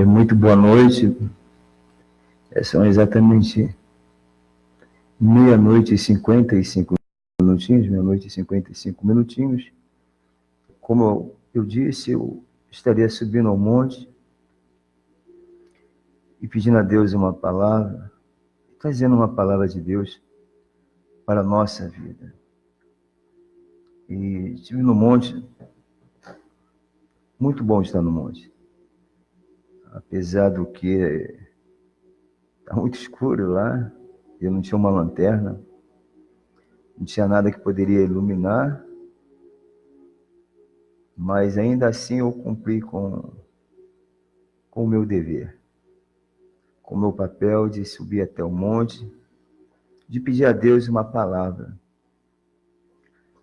Muito boa noite. São exatamente meia-noite e 55 minutinhos, meia-noite e 55 minutinhos. Como eu disse, eu estaria subindo ao monte e pedindo a Deus uma palavra, trazendo uma palavra de Deus para a nossa vida. E estive no monte, muito bom estar no monte. Apesar do que está muito escuro lá, eu não tinha uma lanterna, não tinha nada que poderia iluminar, mas ainda assim eu cumpri com o meu dever, com o meu papel de subir até o monte, de pedir a Deus uma palavra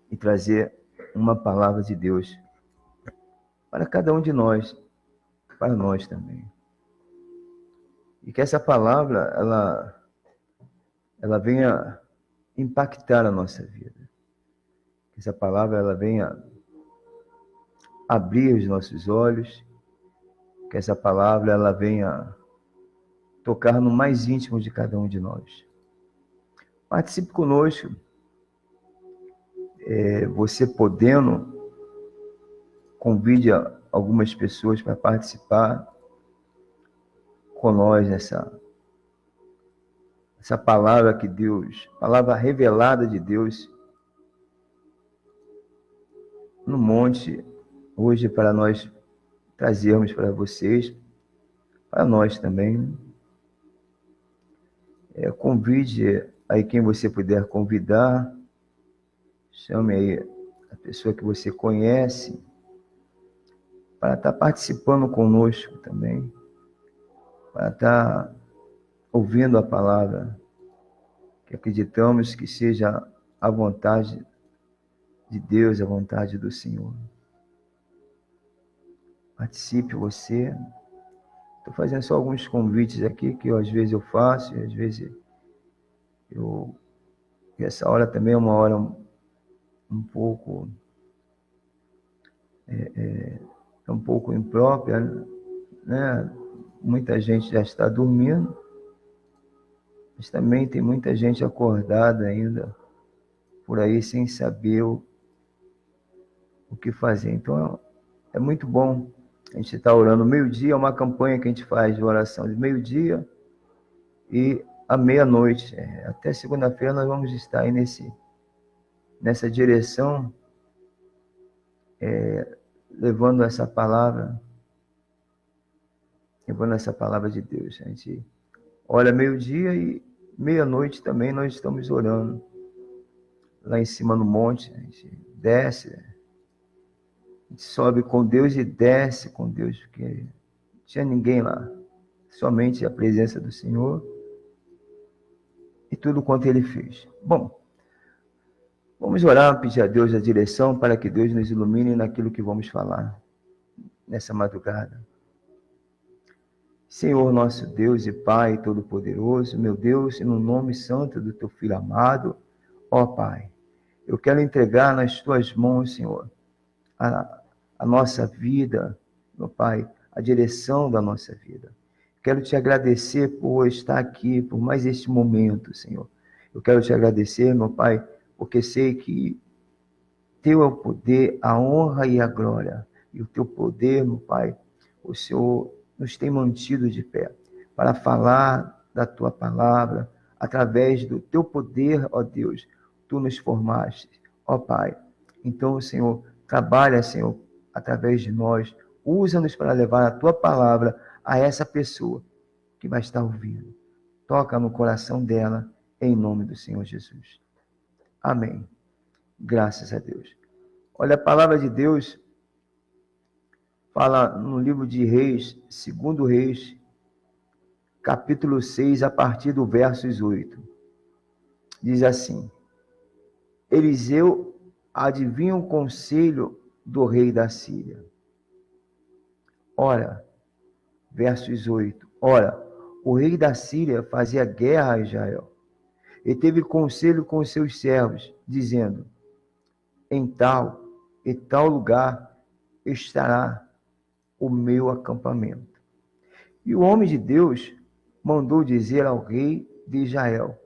e trazer uma palavra de Deus para cada um de nós, para nós também. E que essa palavra, ela venha impactar a nossa vida. Que essa palavra, ela venha abrir os nossos olhos, que essa palavra, ela venha tocar no mais íntimo de cada um de nós. Participe conosco, você podendo, convide algumas pessoas para participar com nós nessa palavra que Deus, palavra revelada de Deus no monte, hoje para nós trazermos para vocês, para nós também. Convide aí quem você puder convidar, chame aí a pessoa que você conhece, para estar participando conosco também, para estar ouvindo a palavra, que acreditamos que seja a vontade de Deus, a vontade do Senhor. Participe você. Estou fazendo só alguns convites aqui, que às vezes eu faço, e às vezes e essa hora também é uma hora um pouco um pouco imprópria, né? Muita gente já está dormindo, mas também tem muita gente acordada ainda por aí sem saber o que fazer. Então é muito bom a gente estar orando. Meio-dia é uma campanha que a gente faz de oração de meio-dia e à meia-noite. Até segunda-feira nós vamos estar aí nessa direção, levando essa palavra de Deus. A gente olha meio-dia e meia-noite também nós estamos orando. Lá em cima no monte, a gente desce, a gente sobe com Deus e desce com Deus, porque não tinha ninguém lá, somente a presença do Senhor e tudo quanto Ele fez. Bom, vamos orar, pedir a Deus a direção para que Deus nos ilumine naquilo que vamos falar nessa madrugada. Senhor, nosso Deus e Pai Todo-Poderoso, meu Deus, no nome santo do Teu Filho amado, ó Pai, eu quero entregar nas Tuas mãos, Senhor, a nossa vida, meu Pai, a direção da nossa vida. Quero Te agradecer por estar aqui, por mais este momento, Senhor. Eu quero Te agradecer, meu Pai, porque sei que Teu é o poder, a honra e a glória. E o Teu poder, meu Pai, o Senhor nos tem mantido de pé para falar da Tua palavra, através do Teu poder, ó Deus, Tu nos formaste, ó Pai. Então, Senhor, trabalha, Senhor, através de nós, usa-nos para levar a Tua palavra a essa pessoa que vai estar ouvindo. Toca no coração dela, em nome do Senhor Jesus. Amém. Graças a Deus. Olha, a palavra de Deus fala no livro de Reis, 2 Reis, capítulo 6, a partir do versos 8. Diz assim: Eliseu adivinha o conselho do rei da Síria. Ora, versos 8. Ora, o rei da Síria fazia guerra a Israel e teve conselho com os seus servos, dizendo: em tal e tal lugar estará o meu acampamento. E o homem de Deus mandou dizer ao rei de Israel: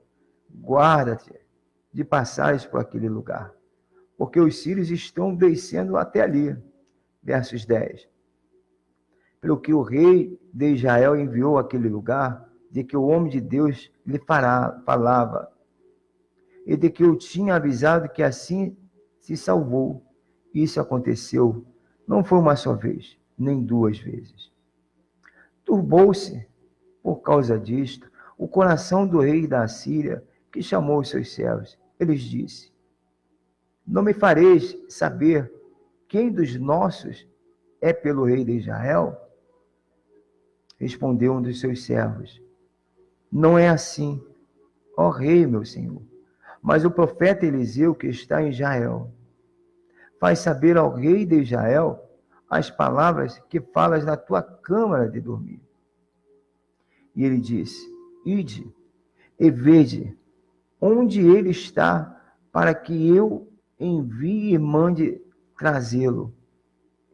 guarda-te de passares por aquele lugar, porque os sírios estão descendo até ali. Versos 10. Pelo que o rei de Israel enviou àquele lugar, de que o homem de Deus lhe falava, e de que eu tinha avisado que assim se salvou. Isso aconteceu, não foi uma só vez, nem duas vezes. Turbou-se, por causa disto, o coração do rei da Assíria, que chamou os seus servos. Eles disse: não me fareis saber quem dos nossos é pelo rei de Israel? Respondeu um dos seus servos: não é assim, ó rei, meu senhor, mas o profeta Eliseu, que está em Israel, faz saber ao rei de Israel as palavras que falas na tua câmara de dormir. E ele disse: ide e vede onde ele está, para que eu envie e mande trazê-lo.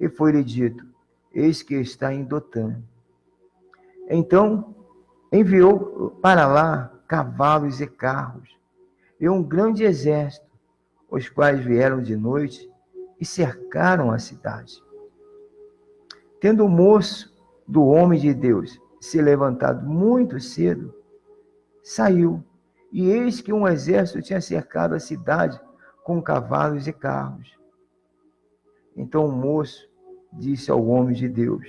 E foi-lhe dito: eis que está em Dotã. Então enviou para lá cavalos e carros, e um grande exército, os quais vieram de noite e cercaram a cidade. Tendo o moço do homem de Deus se levantado muito cedo, saiu, e eis que um exército tinha cercado a cidade com cavalos e carros. Então o moço disse ao homem de Deus: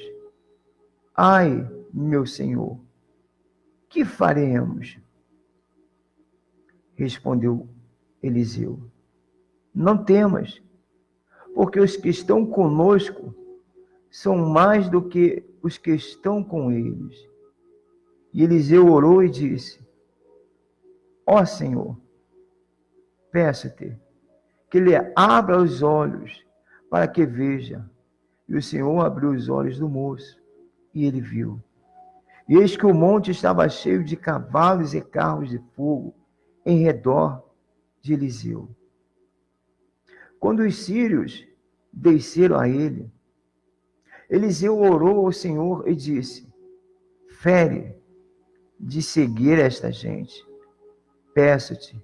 ai, meu senhor, que faremos? Respondeu Eliseu: não temas, porque os que estão conosco são mais do que os que estão com eles. E Eliseu orou e disse: ó Senhor, peço-te que lhe abra os olhos para que veja. E o Senhor abriu os olhos do moço, e ele viu. E eis que o monte estava cheio de cavalos e carros de fogo em redor de Eliseu. Quando os sírios desceram a ele, Eliseu orou ao Senhor e disse: fere de cegueira esta gente, peço-te.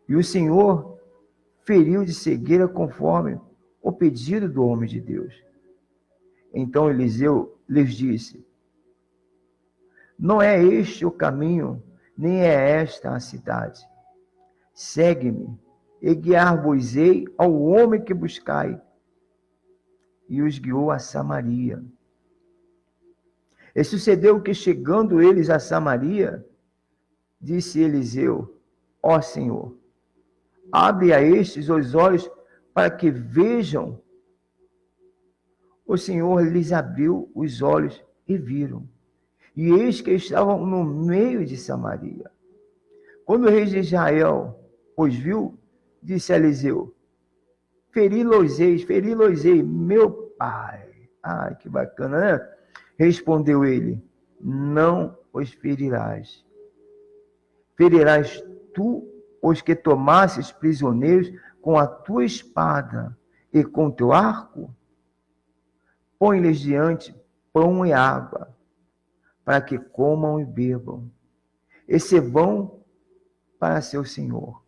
E o Senhor feriu de cegueira conforme o pedido do homem de Deus. Então Eliseu lhes disse: não é este o caminho, nem é esta a cidade. Segue-me, e guiar-vos-ei ao homem que buscai. E os guiou a Samaria. E sucedeu que, chegando eles a Samaria, disse Eliseu: ó Senhor, abre a estes os olhos para que vejam. O Senhor lhes abriu os olhos e viram. E eis que estavam no meio de Samaria. Quando o rei de Israel os viu, disse a Eliseu: feri-los-ei, meu pai. Ai, que bacana, né? Respondeu ele: não os ferirás. Ferirás tu os que tomasses prisioneiros com a tua espada e com teu arco? Põe-lhes diante pão e água, para que comam e bebam. E se vão para seu senhor.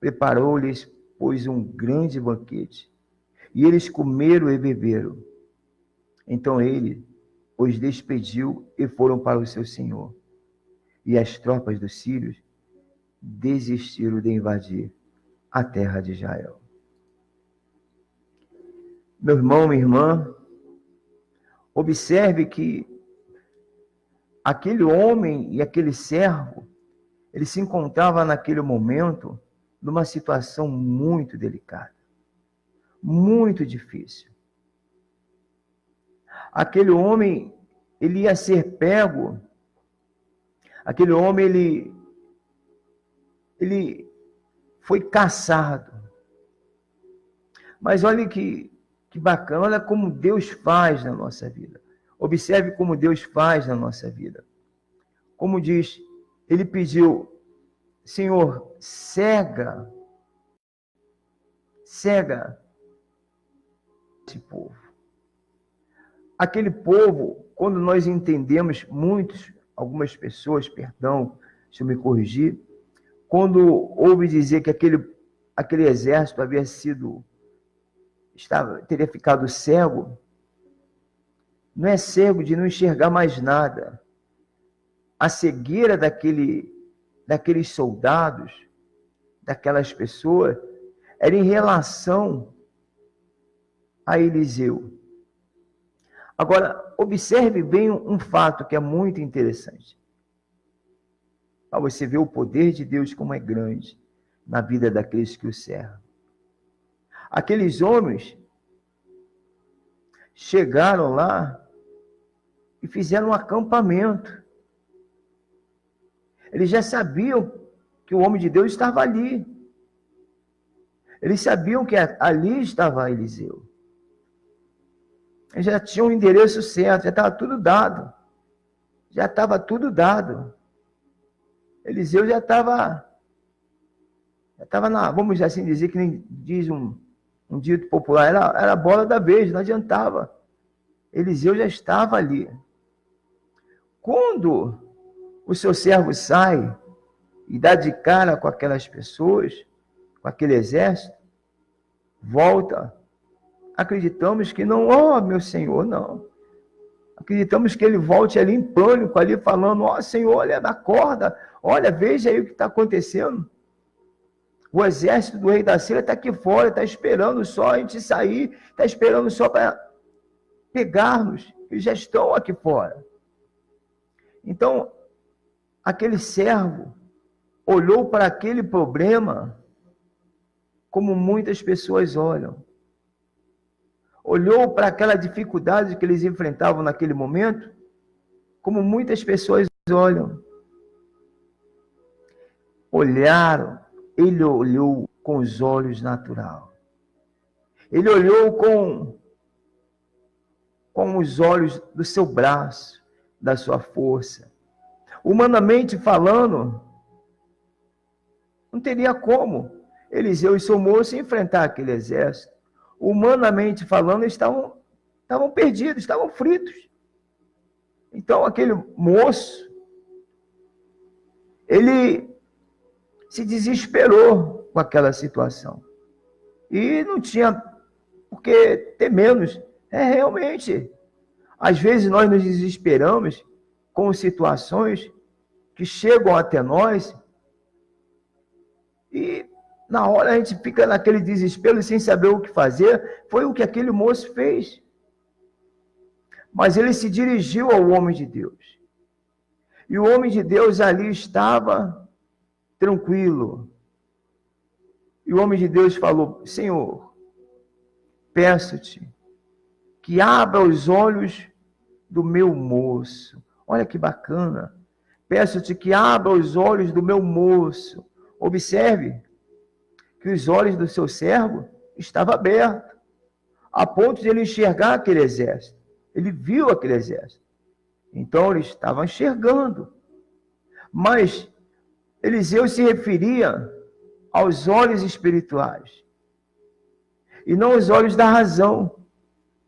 Preparou-lhes, pois, um grande banquete, e eles comeram e beberam. Então ele os despediu e foram para o seu senhor. E as tropas dos sírios desistiram de invadir a terra de Israel. Meu irmão, minha irmã, observe que aquele homem e aquele servo, ele se encontrava naquele momento numa situação muito delicada, muito difícil. Aquele homem, ele ia ser pego, aquele homem, ele foi caçado. Mas olha que bacana, olha como Deus faz na nossa vida. Observe como Deus faz na nossa vida. Como diz, ele pediu: Senhor, cega esse povo. Aquele povo quando nós entendemos, algumas pessoas, perdão, se eu me corrigir, quando ouve dizer que aquele exército teria ficado cego, não é cego de não enxergar mais nada. A cegueira daqueles soldados, daquelas pessoas, era em relação a Eliseu. Agora, observe bem um fato que é muito interessante. Para você ver o poder de Deus como é grande na vida daqueles que o servem. Aqueles homens chegaram lá e fizeram um acampamento. Eles já sabiam que o homem de Deus estava ali. Eles sabiam que ali estava Eliseu. Eles já tinham o endereço certo, já estava tudo dado. Já estava tudo dado. Eliseu já estava vamos assim dizer, que nem diz um dito popular, era a bola da vez, não adiantava. Eliseu já estava ali. Quando o seu servo sai e dá de cara com aquelas pessoas, com aquele exército, volta, acreditamos que não, meu Senhor, não. Acreditamos que ele volte ali em pânico, ali falando, Senhor, olha, acorda, olha, veja aí o que está acontecendo. O exército do rei da Síria está aqui fora, está esperando só a gente sair, está esperando só para pegar-nos, eles já estão aqui fora. Então, aquele servo olhou para aquele problema como muitas pessoas olham. Olhou para aquela dificuldade que eles enfrentavam naquele momento, como muitas pessoas olham. Ele olhou com os olhos naturais. Ele olhou com os olhos do seu braço, da sua força. Humanamente falando, não teria como Eliseu e seu moço enfrentar aquele exército. Humanamente falando, estavam perdidos, estavam fritos. Então, aquele moço, ele se desesperou com aquela situação. E não tinha por que ter menos. Realmente, às vezes nós nos desesperamos com situações que chegam até nós e na hora a gente fica naquele desespero sem saber o que fazer. Foi o que aquele moço fez. Mas ele se dirigiu ao homem de Deus. E o homem de Deus ali estava tranquilo. E o homem de Deus falou, Senhor, peço-te que abra os olhos do meu moço. Olha que bacana. Peço-te que abra os olhos do meu moço. Observe que os olhos do seu servo estavam abertos, a ponto de ele enxergar aquele exército. Ele viu aquele exército. Então ele estava enxergando. Mas Eliseu se referia aos olhos espirituais. E não aos olhos da razão,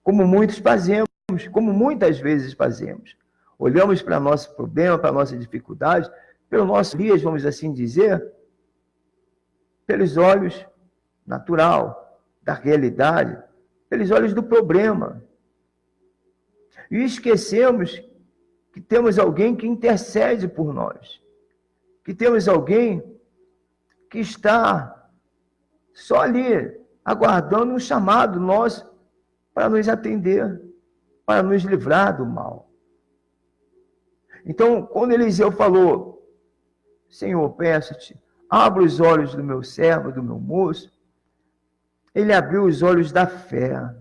como muitos fazemos, como muitas vezes fazemos. Olhamos para nosso problema, para nossa dificuldade, pelo nosso dias, vamos assim dizer, pelos olhos natural, da realidade, pelos olhos do problema. E esquecemos que temos alguém que intercede por nós, que temos alguém que está só ali, aguardando um chamado nosso para nos atender, para nos livrar do mal. Então, quando Eliseu falou, Senhor, peço-te, abra os olhos do meu servo, do meu moço, ele abriu os olhos da fé,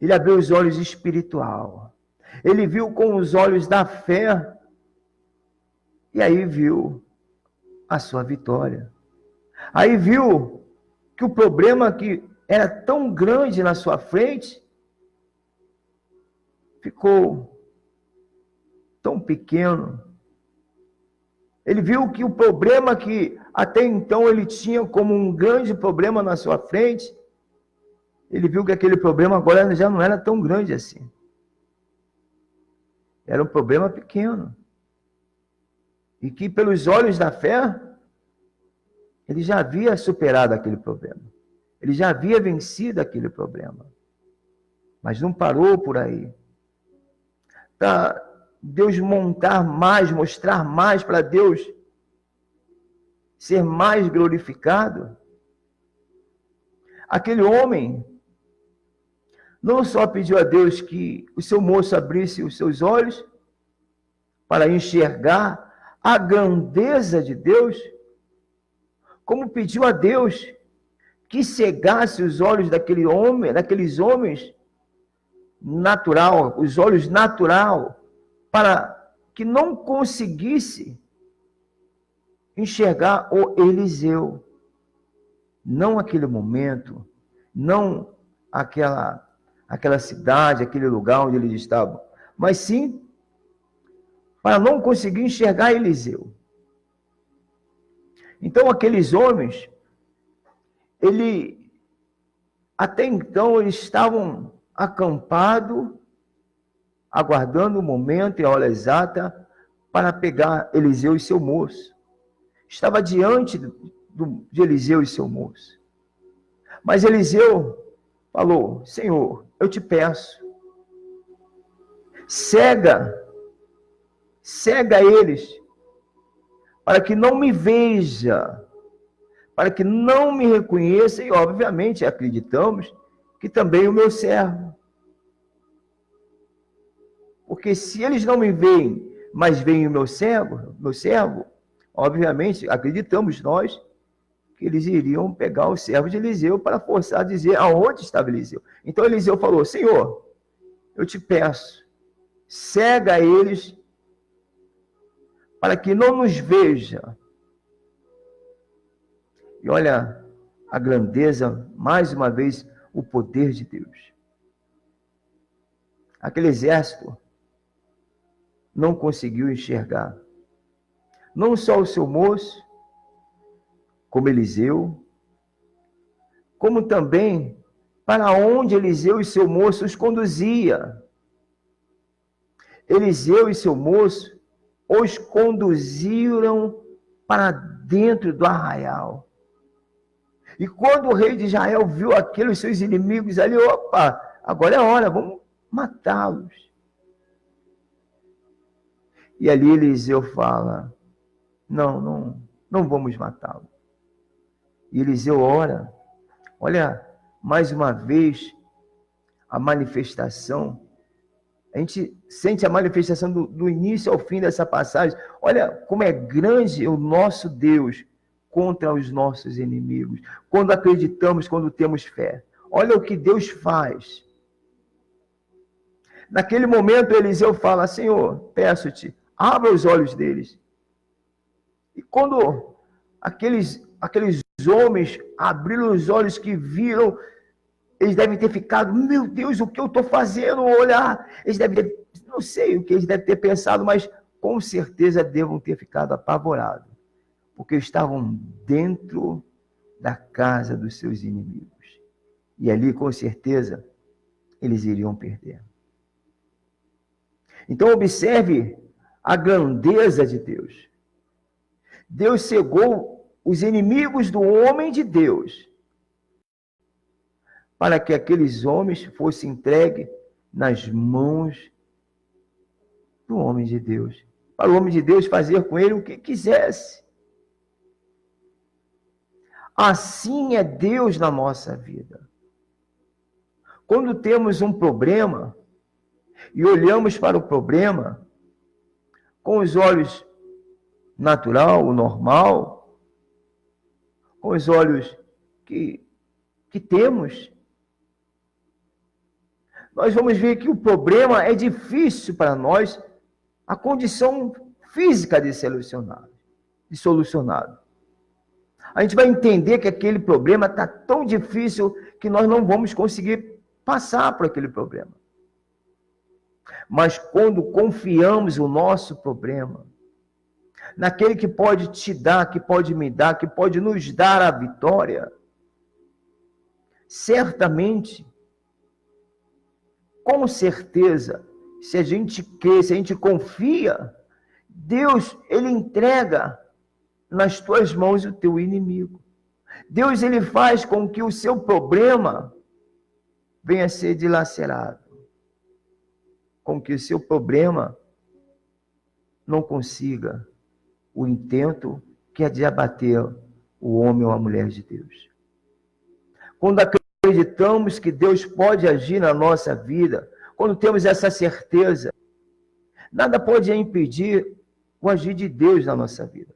ele abriu os olhos espiritual, ele viu com os olhos da fé, e aí viu a sua vitória. Aí viu que o problema que era tão grande na sua frente, ficou tão pequeno. Ele viu que o problema que até então ele tinha como um grande problema na sua frente, ele viu que aquele problema agora já não era tão grande assim. Era um problema pequeno. E que, pelos olhos da fé, ele já havia superado aquele problema. Ele já havia vencido aquele problema. Mas não parou por aí. Para Deus montar mais, mostrar mais, para Deus ser mais glorificado, aquele homem não só pediu a Deus que o seu moço abrisse os seus olhos para enxergar a grandeza de Deus, como pediu a Deus que cegasse os olhos daqueles homens natural, os olhos natural, para que não conseguisse enxergar o Eliseu. Não aquele momento, não aquela cidade, aquele lugar onde eles estavam, mas sim para não conseguir enxergar Eliseu. Então aqueles homens, até então eles estavam acampados, aguardando o momento e a hora exata para pegar Eliseu e seu moço. Estava diante de Eliseu e seu moço. Mas Eliseu falou: Senhor, eu te peço, cega eles, para que não me veja, para que não me reconheça, e obviamente acreditamos que também o meu servo. Porque se eles não me veem, mas veem o meu servo, obviamente acreditamos nós que eles iriam pegar o servo de Eliseu para forçar a dizer aonde estava Eliseu. Então Eliseu falou: Senhor, eu te peço, cega eles, para que não nos veja. E olha a grandeza, mais uma vez, o poder de Deus. Aquele exército não conseguiu enxergar não só o seu moço, como Eliseu, como também para onde Eliseu e seu moço os conduzia. Eliseu e seu moço os conduziram para dentro do arraial. E quando o rei de Israel viu aqueles seus inimigos ali, opa, agora é a hora, vamos matá-los. E ali Eliseu fala: não vamos matá-lo. E Eliseu ora, olha, mais uma vez, a manifestação. A gente sente a manifestação do início ao fim dessa passagem. Olha como é grande o nosso Deus contra os nossos inimigos. Quando acreditamos, quando temos fé. Olha o que Deus faz. Naquele momento, Eliseu fala: Senhor, peço-te, abra os olhos deles. E quando aqueles homens abriram os olhos, que viram, eles devem ter ficado: meu Deus, o que eu estou fazendo? Olhar, eles devem ter, não sei o que eles devem ter pensado, mas com certeza devam ter ficado apavorados, porque estavam dentro da casa dos seus inimigos. E ali, com certeza, eles iriam perder. Então, observe a grandeza de Deus. Deus cegou os inimigos do homem de Deus, para que aqueles homens fossem entregues nas mãos do homem de Deus, para o homem de Deus fazer com ele o que quisesse. Assim é Deus na nossa vida. Quando temos um problema e olhamos para o problema com os olhos natural, o normal, com os olhos que temos, nós vamos ver que o problema é difícil para nós, a condição física de solucionado. A gente vai entender que aquele problema está tão difícil que nós não vamos conseguir passar por aquele problema. Mas quando confiamos o nosso problema naquele que pode te dar, que pode me dar, que pode nos dar a vitória, certamente, com certeza, se a gente crê, se a gente confia, Deus, ele entrega nas tuas mãos o teu inimigo. Deus, ele faz com que o seu problema venha a ser dilacerado, com que o seu problema não consiga o intento que é de abater o homem ou a mulher de Deus. Quando acreditamos que Deus pode agir na nossa vida, quando temos essa certeza, nada pode impedir o agir de Deus na nossa vida.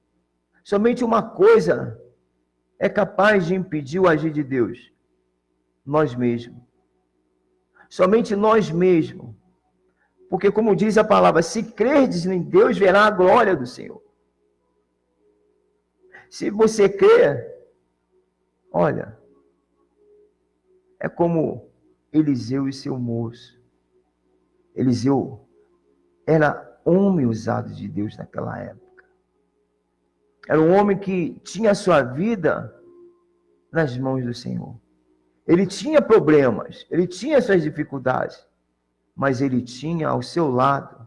Somente uma coisa é capaz de impedir o agir de Deus: nós mesmos. Somente nós mesmos. Porque, como diz a palavra, se crerdes em Deus, verá a glória do Senhor. Se você crê, olha, é como Eliseu e seu moço. Eliseu era homem usado de Deus naquela época. Era um homem que tinha a sua vida nas mãos do Senhor. Ele tinha problemas, ele tinha suas dificuldades, mas ele tinha ao seu lado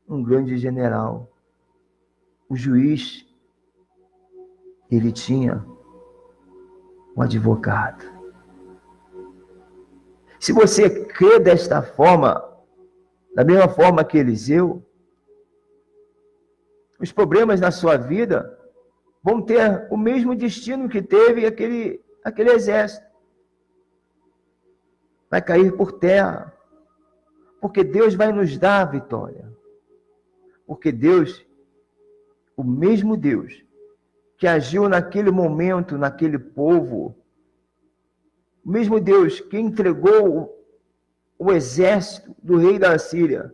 um grande general, o juiz. Ele tinha um advogado. Se você crê desta forma, da mesma forma que Eliseu, os problemas na sua vida vão ter o mesmo destino que teve aquele exército. Vai cair por terra, porque Deus vai nos dar a vitória. Porque Deus, o mesmo Deus que agiu naquele momento, naquele povo, o mesmo Deus que entregou o exército do rei da Síria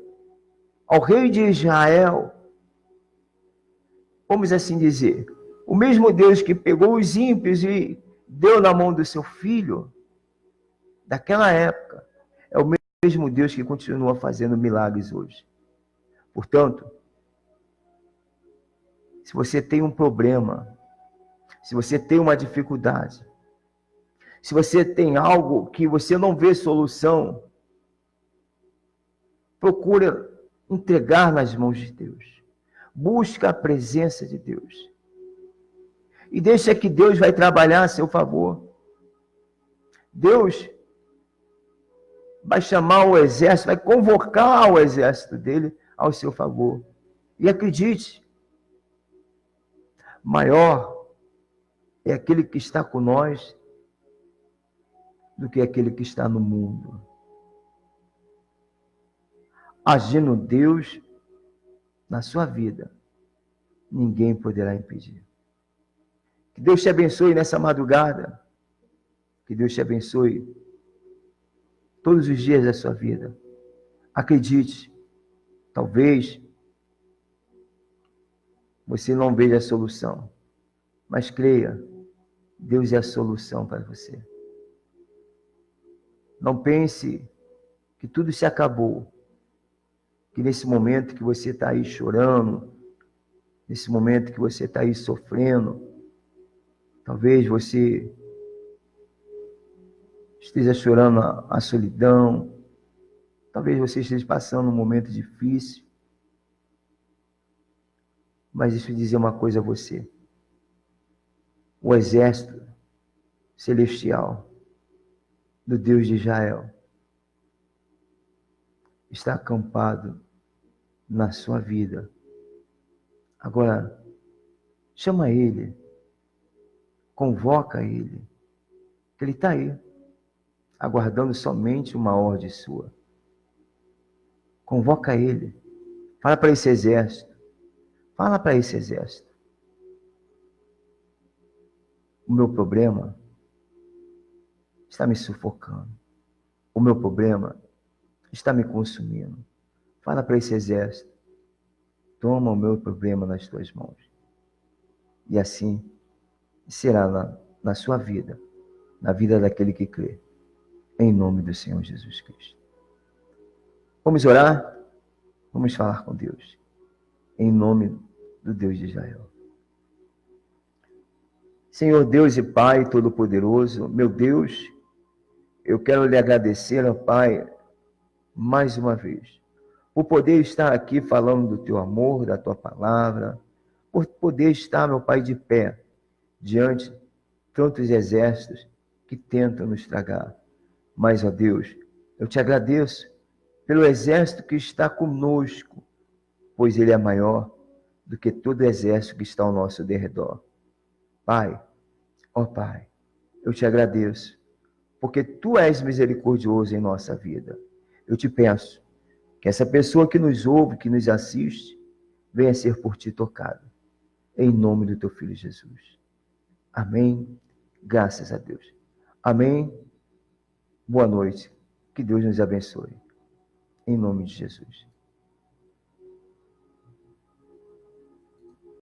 ao rei de Israel, vamos assim dizer, o mesmo Deus que pegou os ímpios e deu na mão do seu filho, daquela época, é o mesmo Deus que continua fazendo milagres hoje. Portanto, se você tem um problema, se você tem uma dificuldade, se você tem algo que você não vê solução, procura entregar nas mãos de Deus. Busca a presença de Deus. E deixa que Deus vai trabalhar a seu favor. Deus vai chamar o exército, vai convocar o exército dele ao seu favor. E acredite, maior é aquele que está com nós do que aquele que está no mundo. Agindo Deus na sua vida, ninguém poderá impedir. Que Deus te abençoe nessa madrugada. Que Deus te abençoe todos os dias da sua vida. Acredite, talvez você não veja a solução, mas creia, Deus é a solução para você. Não pense que tudo se acabou, que nesse momento que você está aí chorando, nesse momento que você está aí sofrendo, talvez você esteja chorando a solidão, talvez você esteja passando um momento difícil, mas deixa eu dizer uma coisa a você. O exército celestial do Deus de Israel está acampado na sua vida. Agora, chama ele, convoca ele, que ele está aí, aguardando somente uma ordem sua. Convoca ele, fala para esse exército, fala para esse exército. O meu problema está me sufocando. O meu problema está me consumindo. Fala para esse exército, toma o meu problema nas tuas mãos. E assim será na sua vida, na vida daquele que crê. Em nome do Senhor Jesus Cristo. Vamos orar? Vamos falar com Deus. Em nome do Deus de Israel. Senhor Deus e Pai Todo-Poderoso, meu Deus, eu quero lhe agradecer, ó Pai, mais uma vez, por poder estar aqui falando do teu amor, da tua palavra, por poder estar, meu Pai, de pé, diante de tantos exércitos que tentam nos tragar. Mas, ó Deus, eu te agradeço pelo exército que está conosco, pois ele é maior do que todo exército que está ao nosso derredor. Pai, ó Pai, eu te agradeço, porque Tu és misericordioso em nossa vida. Eu te peço que essa pessoa que nos ouve, que nos assiste, venha ser por Ti tocada. Em nome do Teu Filho Jesus. Amém. Graças a Deus. Amém. Boa noite. Que Deus nos abençoe. Em nome de Jesus.